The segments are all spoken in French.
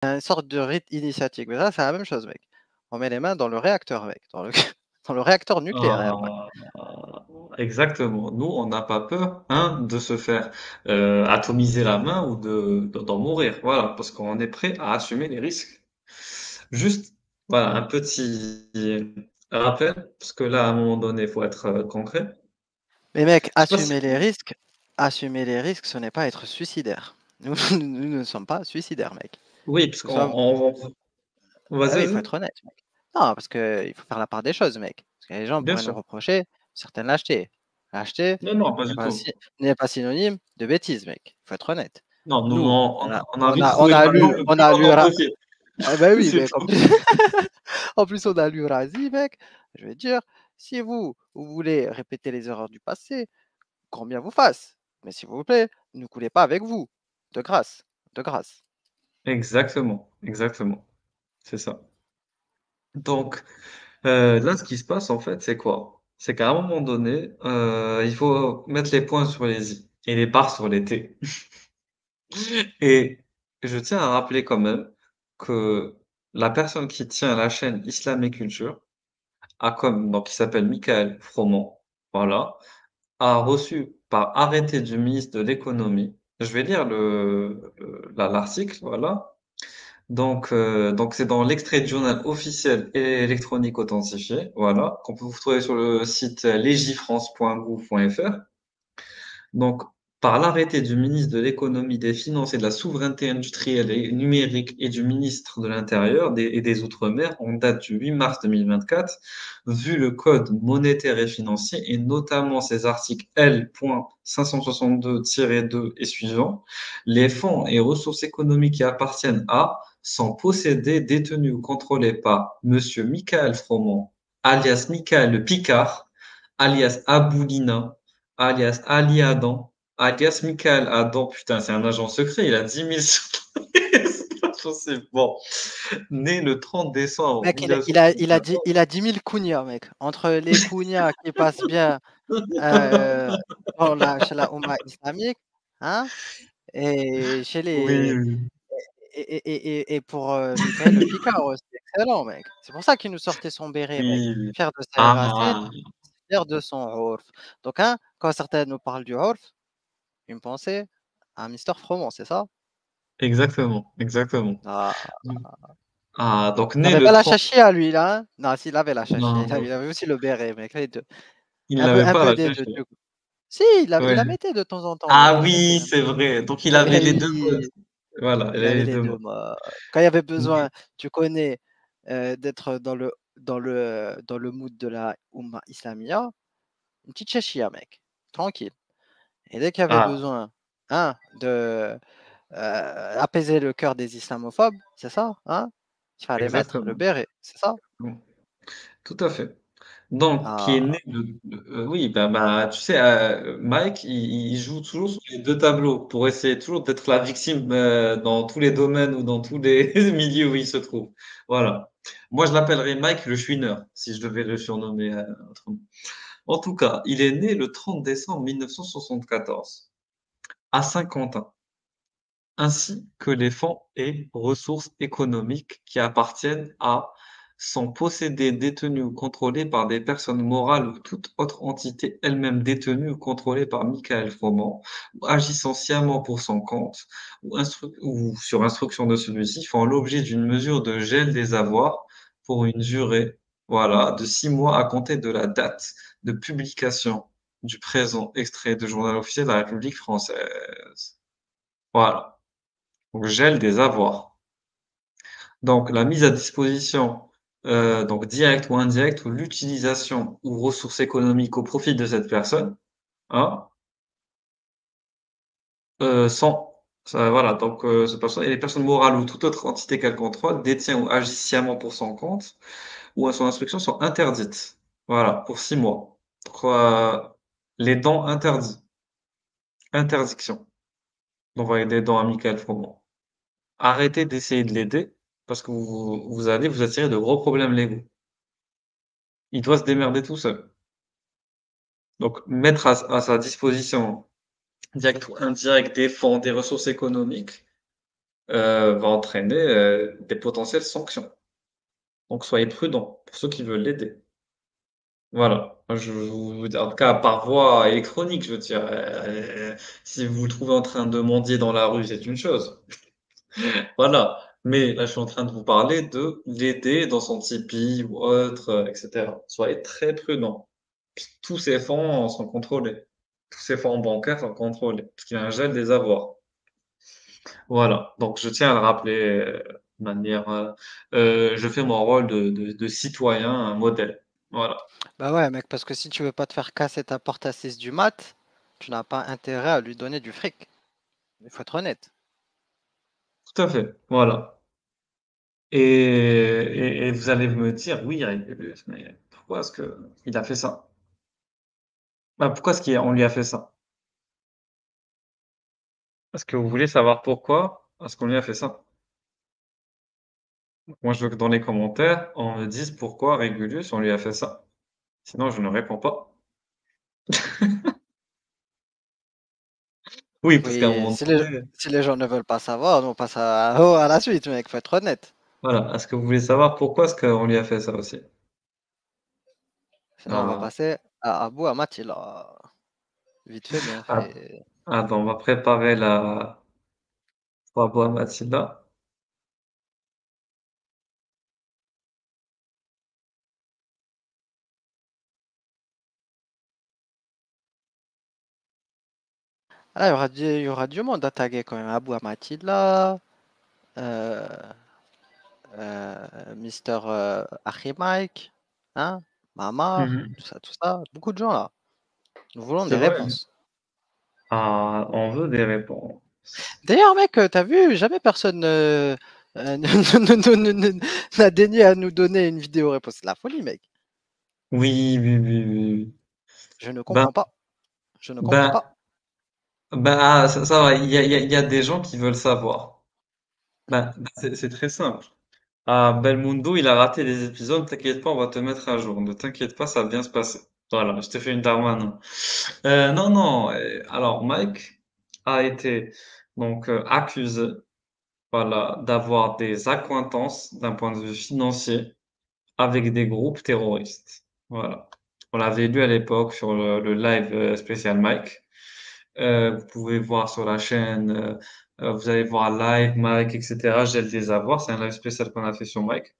une sorte de rite initiatique. Mais là, c'est la même chose, mec. On met les mains dans le réacteur, mec, dans le dans le réacteur nucléaire, y a pas Ah, exactement. Nous, on n'a pas peur, hein, de se faire atomiser la main ou d'en mourir. Voilà, parce qu'on est prêt à assumer les risques. Juste, voilà, un petit rappel, parce que là, à un moment donné, il faut être concret. mais mec, Je sais pas si assumer les risques, ce n'est pas être suicidaire. Nous, nous ne sommes pas suicidaires, mec. oui, parce Nous qu'on sommes vas-y, Bah oui, il faut vas-y. être honnête, mec. Non, parce qu'il faut faire la part des choses, mec. Parce que les gens Bien pourraient nous sûr. reprocher certaines lâchetés. Lâcheté Non, non, pas n'est du pas, tout. n'est pas synonyme de bêtise, mec. Il faut être honnête. Non, nous, Nous, on a vite trouvé la langue le on plus a lu, possible. ah bah oui, C'est mec. En tout. plus, en plus, on a lu Razi, mec. Je veux dire, si vous voulez répéter les erreurs du passé, grand bien vous fasse. Mais s'il vous plaît, ne coulez pas avec vous. De grâce. De grâce. Exactement, exactement. C'est ça. Donc, là, ce qui se passe, en fait, c'est quoi? C'est qu'à un moment donné, il faut mettre les points sur les i et les barres sur les t. Et je tiens à rappeler quand même que la personne qui tient la chaîne Islam et Culture a comme donc il s'appelle Michael Froment, voilà, a reçu par arrêté du ministre de l'Économie, je vais lire l'article, voilà. Donc c'est dans l'extrait du journal officiel et électronique authentifié, voilà, qu'on peut vous trouver sur le site legifrance.gouv.fr. Donc, par l'arrêté du ministre de l'Économie, des Finances et de la Souveraineté industrielle et numérique et du ministre de l'Intérieur et des Outre-mer, en date du 8 mars 2024, vu le Code monétaire et financier et notamment ses articles L.562-2 et suivants, les fonds et ressources économiques qui appartiennent à sont possédés, détenus ou contrôlés par Monsieur Michael Froment, alias Michael le Picard, alias Aboulina, alias Ali Adam, alias Michael Adam, putain, c'est un agent secret, il a 10 000 c'est pas possible. Bon, né le 30 décembre Mec, il 1974. a 10 000 kunyas, mec. Entre les kunyas qui passent bien euh, chez la Oumma islamique, hein, et chez Oui, les oui. et pour Michael le Picard aussi, excellent, mec. C'est pour ça qu'il nous sortait son béret, mec. Oui, oui. Fier de ses racines, Ah, fier de son Orf. Donc, hein, quand certains nous parlent du Orf, une pensée à Mister Froment, c'est ça? exactement, exactement. Ah, Ah, donc il né n'avait le pas la 30. chachia, lui, là, hein? Non, s'il avait la chachia, Non, non, il avait aussi le béret, mec, les deux. il n'avait Un pas peu la des deux, chèche. du coup. Si, il Ouais. la mettait de temps en temps, mec, Ah il la mettait, oui, hein. c'est vrai. Donc il avait Eh les deux modes. oui! Voilà, il Il avait avait les les deux 2 modes. modes. Quand il y avait Donc, besoin, tu connais, d'être dans le mood de la Oumma Islamia, une petite chachia, mec, tranquille. Et dès qu'il y avait ah, besoin, hein, de, apaiser le cœur des islamophobes, c'est ça, hein? Il fallait mettre le exactement. béret, c'est ça? Mm. Tout à fait. Donc, qui est Ah, né oui, tu sais, Mike, il joue toujours sur les deux tableaux pour essayer toujours d'être la victime dans tous les domaines ou dans tous les milieux où il se trouve. Voilà. Moi, je l'appellerais Mike le chouineur, si je devais le surnommer autrement. En tout cas, il est né le 30 décembre 1974 à Saint-Quentin, ainsi que les fonds et ressources économiques qui appartiennent à sont possédés, détenus ou contrôlés par des personnes morales ou toute autre entité elle-même détenue ou contrôlée par Michael Froment, ou agissant sciemment pour son compte, ou sur instruction de celui-ci, font l'objet d'une mesure de gel des avoirs pour une durée, voilà, de 6 mois à compter de la date de publication du présent extrait de Journal officiel de la République française. Voilà. Donc, gel des avoirs. Donc, la mise à disposition, donc directe ou indirecte, ou l'utilisation ou ressources économiques au profit de cette personne, hein, sans, voilà, donc, cette personne et les personnes morales ou toute autre entité qu'elle contrôle détient ou agit sciemment pour son compte ou à son instruction sont interdites. Voilà, pour 6 mois. Donc, les dons interdits. Interdiction d'envoyer des dons à Michael Froment. Arrêtez d'essayer de l'aider parce que vous allez vous attirer de gros problèmes légaux. Il doit se démerder tout seul. Donc, mettre à sa disposition, direct ou indirect, des fonds, des ressources économiques, va entraîner, des potentielles sanctions. Donc soyez prudents pour ceux qui veulent l'aider. Voilà, moi je vous en tout cas par voie électronique, je veux dire, si vous le trouvez en train de mendier dans la rue, c'est une chose. Voilà, mais là, je suis en train de vous parler de l'aider dans son Tipeee ou autre, et cetera. Soyez très prudents. Tous ces fonds sont contrôlés. Tous ces fonds bancaires sont contrôlés, parce qu'il y a un gel des avoirs. Voilà, donc je tiens à le rappeler, de manière, je fais mon rôle de citoyen, un modèle. Voilà, Bah ouais, mec, parce que si tu veux pas te faire casser ta porte à 6 du mat, tu n'as pas intérêt à lui donner du fric. Il faut être honnête. tout à fait, voilà. Et vous allez me dire: «Oui, Régulus, mais pourquoi est-ce qu'il a fait ça?» Bah, pourquoi est-ce qu'on lui a fait ça? Est-ce que vous voulez savoir pourquoi est-ce qu'on lui a fait ça? Moi, je veux que dans les commentaires, on me dise pourquoi Régulus, on lui a fait ça. Sinon, je ne réponds pas. Oui, parce qu'à un Oui, moment donné, si les gens ne veulent pas savoir, on passe à la suite, mec, faut être honnête. voilà. Est-ce que vous voulez savoir pourquoi est-ce qu'on lui a fait ça aussi? Sinon, on va Ah, passer à Abou Amati, là. Vite fait, bien ah, fait. attends, on va préparer la pour Abou Mathilda. Ah, il y aura du monde à taguer quand même. Abou Amati, là. Euh, Mister Harry Mike. Hein? Mamar. Mmh. Tout ça. Beaucoup de gens, là. Nous voulons C'est des vrai? réponses. Ah, on veut des réponses. D'ailleurs, mec, t'as vu, jamais personne n'a daigné à nous donner une vidéo réponse. C'est de la folie, mec. Oui, oui, oui, oui, oui. Je ne Ben comprends pas. Je ne comprends ben pas. ah, ça va, il y a des gens qui veulent savoir. C'est très simple. Ah, Belmondo, il a raté des épisodes, t'inquiète pas, on va te mettre à jour. Ne t'inquiète pas, ça va bien se passer. Voilà, je t'ai fait une darman. Non, non. Alors, Mike a été donc accusé, voilà, d'avoir des accointances d'un point de vue financier avec des groupes terroristes. Voilà. On l'avait lu à l'époque sur le live spécial Mike. Vous pouvez voir sur la chaîne, vous allez voir live Mike, etc. Gel des avoirs, c'est un live spécial qu'on a fait sur Mike.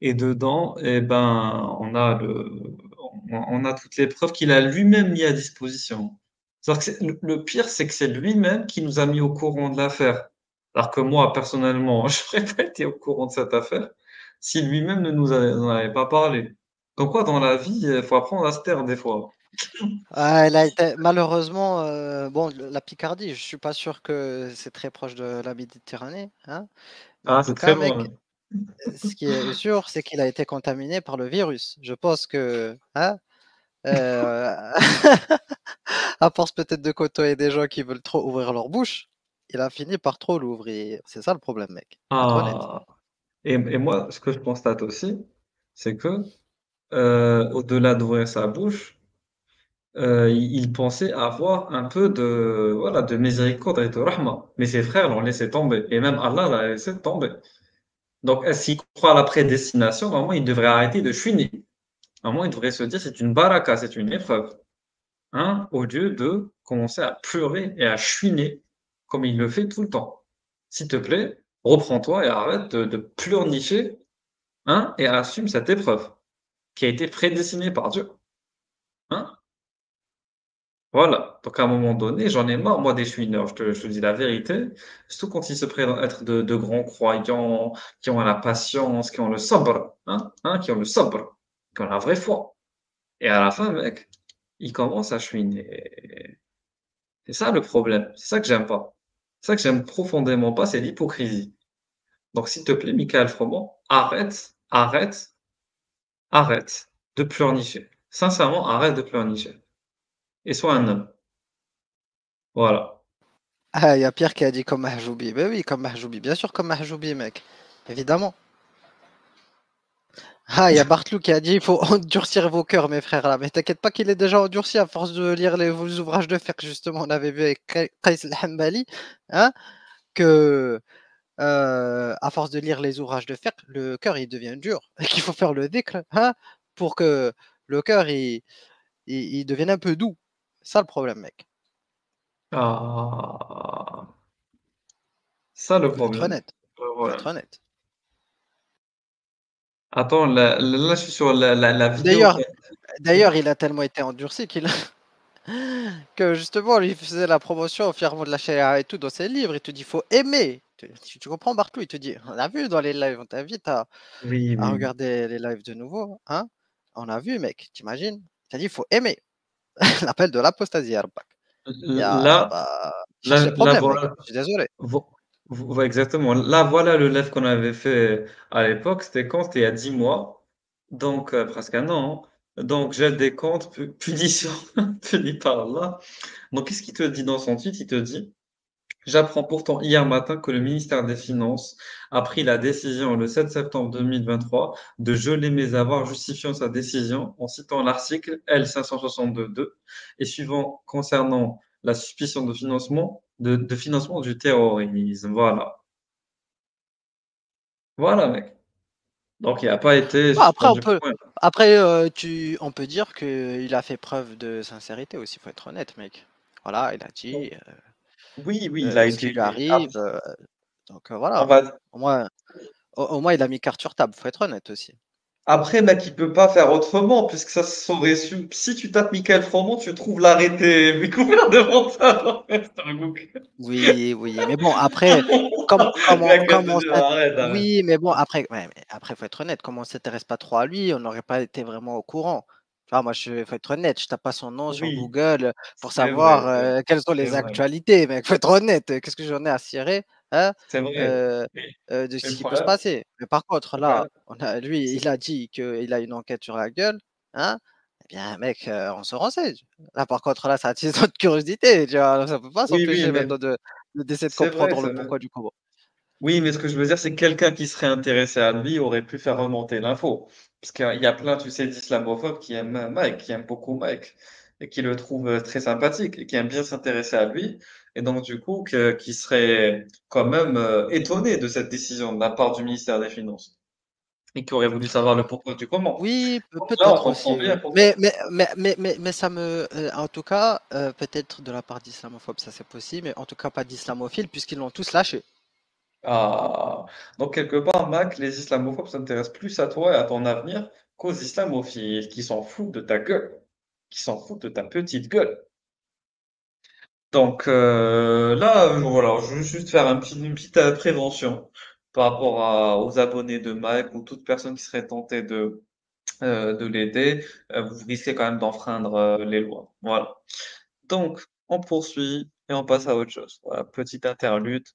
Et dedans, eh ben, on a toutes les preuves qu'il a lui-même mis à disposition. C'est-à-dire que le pire, c'est que c'est lui-même qui nous a mis au courant de l'affaire. Alors que moi, personnellement, je n'aurais pas été au courant de cette affaire si lui-même ne en avait pas parlé. Donc quoi, dans la vie, il faut apprendre à se taire des fois. Ah, elle a été, malheureusement, bon, la Picardie, je suis pas sûr que c'est très proche de la Méditerranée, hein. Mais en Ah, tout c'est très cas, mec, loin. ce qui est sûr, c'est qu'il a été contaminé par le virus. Je pense que, hein, euh, à force peut-être de côtoyer des gens qui veulent trop ouvrir leur bouche, il a fini par trop l'ouvrir. C'est ça le problème, mec. Faut être honnête. Ah, et moi, ce que je constate aussi, c'est que au-delà d'ouvrir sa bouche, il pensait avoir un peu de, voilà, de miséricorde et de rahma. Mais ses frères l'ont laissé tomber. Et même Allah l'a laissé tomber. Donc, s'il croit à la prédestination, normalement, il devrait arrêter de chouiner. Normalement, il devrait se dire, c'est une baraka, c'est une épreuve. Hein, au lieu de commencer à pleurer et à chouiner comme il le fait tout le temps. S'il te plaît, reprends-toi et arrête de pleurnicher, hein, et assume cette épreuve qui a été prédestinée par Dieu. Hein? Voilà, donc à un moment donné, j'en ai marre, moi, des chouineurs, je te dis la vérité. Surtout quand ils se prétendent être de grands croyants, qui ont la patience, qui ont le sabr, qui ont le sabr, qui ont la vraie foi. Et à la fin, mec, ils commencent à chouiner. C'est ça le problème, c'est ça que j'aime pas. C'est ça que j'aime profondément pas, c'est l'hypocrisie. Donc s'il te plaît, Michael Froment, arrête de pleurnicher. Sincèrement, arrête de pleurnicher. Et sois un homme. Voilà. Ah, il y a Pierre qui a dit comme Mahjoubi. Ben oui, comme Mahjoubi. Bien sûr, comme Mahjoubi, mec. Évidemment. Ah, il y a Bartlou qui a dit il faut endurcir vos cœurs, mes frères, là. Mais t'inquiète pas qu'il est déjà endurci à force de lire vos ouvrages de fiqh, justement. On avait vu avec Qais el-Hambali, hein, que À force de lire les ouvrages de fiqh, le cœur, il devient dur et qu'il faut faire le dhikr, hein, pour que le cœur, il devienne un peu doux. C'est ça le problème, mec. Ah, ça le Il faut être problème. honnête, Le faut être problème. honnête. Attends, là, je suis sur la vidéo D'ailleurs que d'ailleurs, mmh? il a tellement été endurci qu'il que justement, lui, il faisait la promotion fièrement de la charia et tout dans ses livres. Il te dit: «Faut aimer». Tu comprends, Barthou? Il te dit: «On a vu dans les lives, on t'invite Oui, à oui. regarder les lives de nouveau, hein. On a vu mec, tu imagines?» Il t'a dit: «Faut aimer». L'appel de l'apostasie ya Rabbak. Il y a Là bah, cherche les là problèmes mec, voilà, je suis désolé. vo vo exactement. Là, voilà le live qu'on avait fait à l'époque. C'était quand? C'était il y a 10 mois, donc presque un an, hein. Donc gel des comptes, punition punie par Allah. Donc qu'est-ce qu'il te dit dans son tweet? Il te dit: «J'apprends pourtant hier matin que le ministère des Finances a pris la décision le 7 septembre 2023 de geler mes avoirs, justifiant sa décision en citant l'article L 562-2 et suivant concernant la suspicion de financement du terrorisme». Voilà. Voilà mec. Donc il a pas été Bah, après on suspendu peut pour rien. après, on peut dire qu'il a fait preuve de sincérité aussi, faut être honnête mec. Voilà, il a dit, Oui, oui, il a ce qui lui été arrive, donc on voilà. va Au moins au moins il a mis carte sur table, faut être honnête aussi. après, mec, il peut pas faire autrement puisque ça s'aurait su. Si tu tapes Michael Froment, tu trouves l'arrêté découvert de montage en fait sur Google. Oui, oui, mais bon après, comment comment Mec, comment ça arrête, arrête. oui, mais bon après ouais, mais après faut être honnête, comme on s'intéresse pas trop à lui, on n'aurait pas été vraiment au courant. Tu vois, moi je faut être honnête, je tape pas son nom sur Oui, Google, pour c'est vrai, savoir, c'est vrai, quelles sont c'est les vrai, actualités, mec, faut être honnête, qu'est-ce que j'en ai à cirer, hein, c'est vrai. heu Mais de mais ce qui peut se passer. Mais par contre le là, problème, on a lui, c'est il a dit qu'il a une enquête sur la gueule, hein, eh bien mec, on se renseigne. Là par contre là, ça attise notre curiosité, tu vois? Ça peut pas oui, oui, s'empêcher mais maintenant d'essayer de c'est vrai, comprendre le c'est vrai. pourquoi du comment. Oui, mais ce que je veux dire, c'est que quelqu'un qui serait intéressé à lui aurait pu faire remonter l'info. Parce qu'il y a plein, tu sais, d'islamophobes qui aiment Mike, qui aiment beaucoup Mike, et qui le trouvent très sympathique, et qui aiment bien s'intéresser à lui. Et donc, du coup, qui seraient quand même étonnés de cette décision de la part du ministère des Finances, et qui auraient voulu savoir le pourquoi du comment. Oui, Donc là, on peut-être comprend aussi, bien oui. pourquoi. Mais ça me en tout cas, peut-être de la part d'islamophobes, ça c'est possible, mais en tout cas pas d'islamophiles puisqu'ils l'ont tous lâché. Ah, donc quelque part, Mac, les islamophobes s'intéressent plus à toi et à ton avenir qu'aux islamophiles, qui s'en foutent de ta gueule, qui s'en foutent de ta petite gueule. Donc là, voilà, je veux juste faire une petite prévention par rapport aux abonnés de Mike ou toute personne qui serait tentée de l'aider. Vous risquez quand même d'enfreindre les lois. Voilà. Donc, on poursuit et on passe à autre chose. Voilà, petite interlude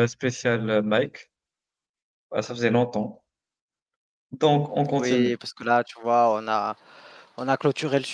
spéciale Mike. Voilà, ça faisait longtemps. Donc, on continue. Oui, parce que là, tu vois, on a clôturé le